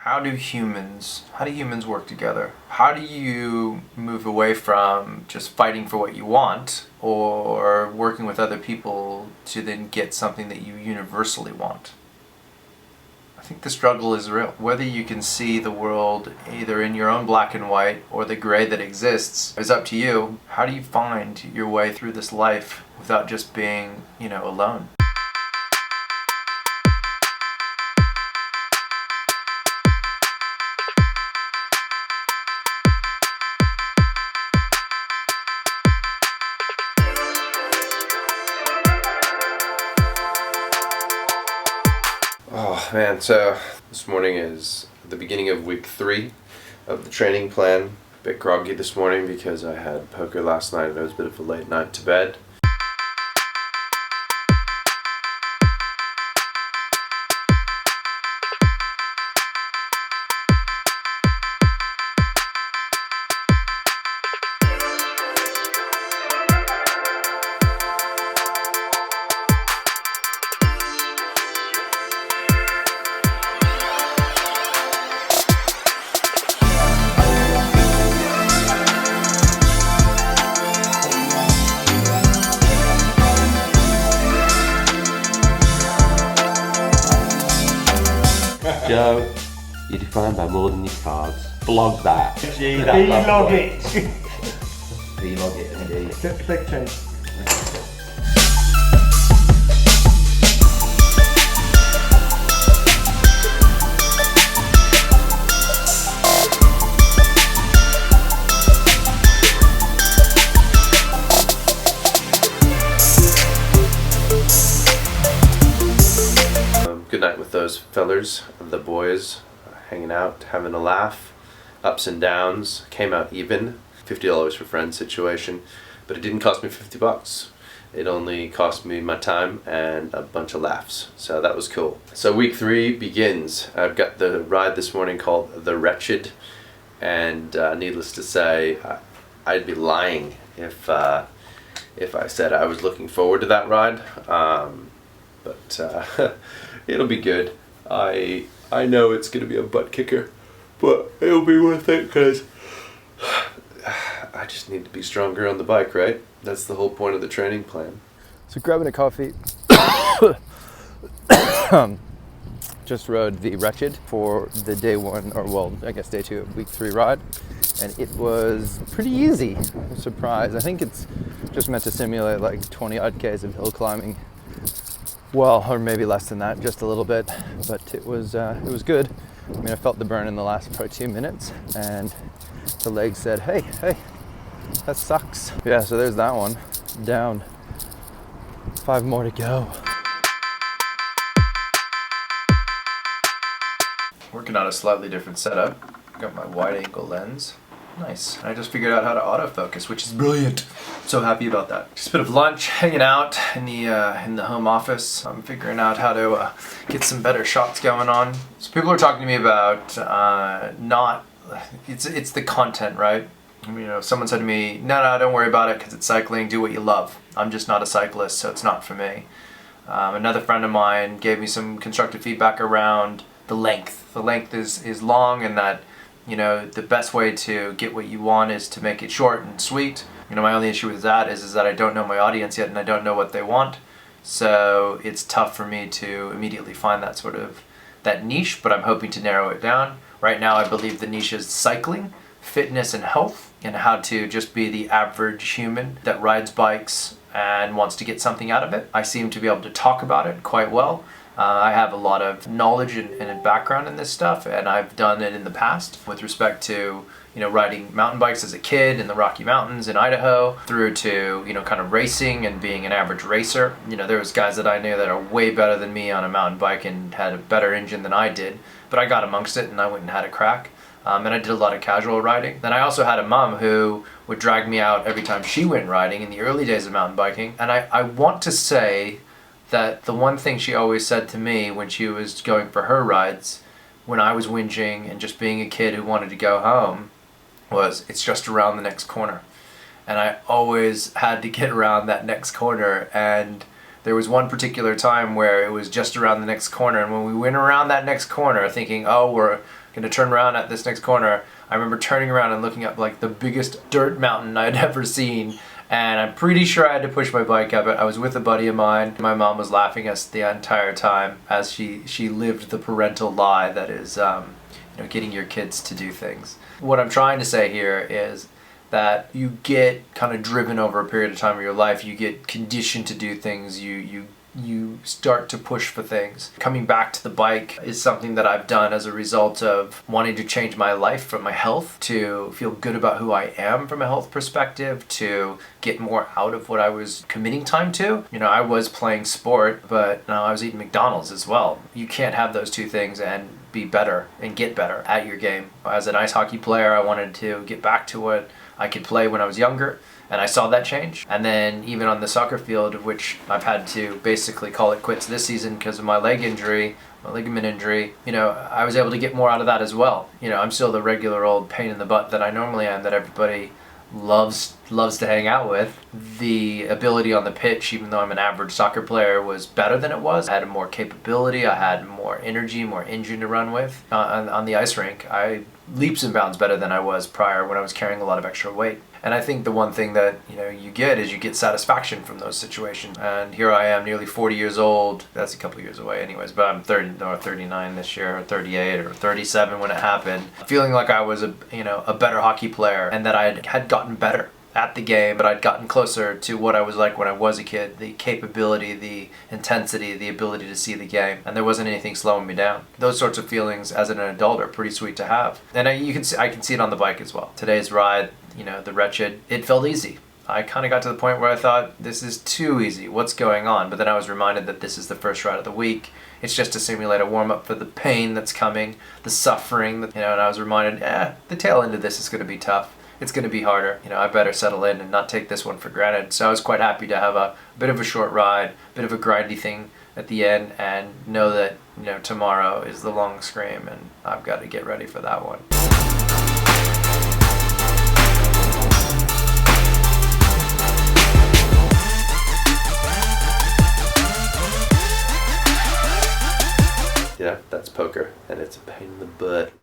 How do humans work together? How do you move away from just fighting for what you want or working with other people to then get something that you universally want? I think the struggle is real. Whether you can see the world either in your own black and white or the gray that exists is up to you. How do you find your way through this life without just being, alone? Oh man, so this morning is the beginning of week 3 of the training plan. A bit groggy this morning because I had poker last night and it was a bit of a late night to bed. Joe, you're defined by more than your cards. Blog that. Vlog it. Vlog it, indeed. Click change. Good night with those fellers, the boys, hanging out, having a laugh, ups and downs, came out even, $50 for friends situation, but it didn't cost me $50. It only cost me my time and a bunch of laughs, so that was cool. So week 3 begins. I've got the ride this morning called the Wretched, and needless to say, I'd be lying if I said I was looking forward to that ride, but it'll be good. I know it's gonna be a butt kicker, but it'll be worth it because I just need to be stronger on the bike, right? That's the whole point of the training plan. So grabbing a coffee, just rode the Wretched for the day 1, or well, I guess day 2 of week 3 ride, and it was pretty easy. I'm surprised. I think it's just meant to simulate like 20 odd Ks of hill climbing. Well, or maybe less than that, just a little bit, but it was good. I mean, I felt the burn in the last probably 2 minutes, and the leg said, hey, that sucks. Yeah, so there's that one, down. 5 more to go. Working on a slightly different setup. Got my wide angle lens. Nice. I just figured out how to autofocus, which is brilliant. So happy about that. Just a bit of lunch, hanging out in the home office. I'm figuring out how to get some better shots going on. So people are talking to me about it's the content, right? Someone said to me, no, don't worry about it because it's cycling. Do what you love. I'm just not a cyclist, so it's not for me. Another friend of mine gave me some constructive feedback around the length. The length is long, and that the best way to get what you want is to make it short and sweet. My only issue with that is that I don't know my audience yet and I don't know what they want. So it's tough for me to immediately find that niche, but I'm hoping to narrow it down. Right now I believe the niche is cycling, fitness and health, and how to just be the average human that rides bikes and wants to get something out of it. I seem to be able to talk about it quite well. I have a lot of knowledge and a background in this stuff, and I've done it in the past with respect to riding mountain bikes as a kid in the Rocky Mountains in Idaho, through to kind of racing and being an average racer. There was guys that I knew that are way better than me on a mountain bike and had a better engine than I did, but I got amongst it and I went and had a crack. And I did a lot of casual riding. Then I also had a mom who would drag me out every time she went riding in the early days of mountain biking, and I want to say that the one thing she always said to me when she was going for her rides, when I was whinging and just being a kid who wanted to go home, was, it's just around the next corner. And I always had to get around that next corner, and there was one particular time where it was just around the next corner, and when we went around that next corner thinking, oh, we're gonna turn around at this next corner. I remember turning around and looking up like the biggest dirt mountain I'd ever seen. And I'm pretty sure I had to push my bike up it. I was with a buddy of mine. My mom was laughing at us the entire time as she lived the parental lie that is, getting your kids to do things. What I'm trying to say here is that you get kind of driven over a period of time of your life. You get conditioned to do things. You start to push for things. Coming back to the bike is something that I've done as a result of wanting to change my life from my health, to feel good about who I am from a health perspective, to get more out of what I was committing time to. I was playing sport, but now I was eating McDonald's as well. You can't have those two things and be better and get better at your game. As an ice hockey player, I wanted to get back to what I could play when I was younger. And I saw that change. And then even on the soccer field, of which I've had to basically call it quits this season because of my leg injury, my ligament injury, I was able to get more out of that as well. I'm still the regular old pain in the butt that I normally am, that everybody loves to hang out with. The ability on the pitch, even though I'm an average soccer player, was better than it was. I had more capability, I had more energy, more engine to run with. On the ice rink, I leaps and bounds better than I was prior when I was carrying a lot of extra weight. And I think the one thing that you get satisfaction from those situations. And here I am, nearly 40 years old. That's a couple of years away, anyways. But I'm 39 this year, or 38, or 37 when it happened. Feeling like I was a better hockey player, and that I had gotten better at the game, but I'd gotten closer to what I was like when I was a kid. The capability, the intensity, the ability to see the game, and there wasn't anything slowing me down. Those sorts of feelings as an adult are pretty sweet to have, and I can see it on the bike as well. Today's ride, the Wretched, it felt easy. I kind of got to the point where I thought, this is too easy, what's going on? But then I was reminded that this is the first ride of the week. It's just to simulate a warm-up for the pain that's coming, the suffering, and I was reminded, the tail end of this is going to be tough. It's going to be harder. I better settle in and not take this one for granted. So I was quite happy to have a bit of a short ride, a bit of a grindy thing at the end, and know that tomorrow is the long scream, and I've got to get ready for that one. That's poker, and it's a pain in the butt.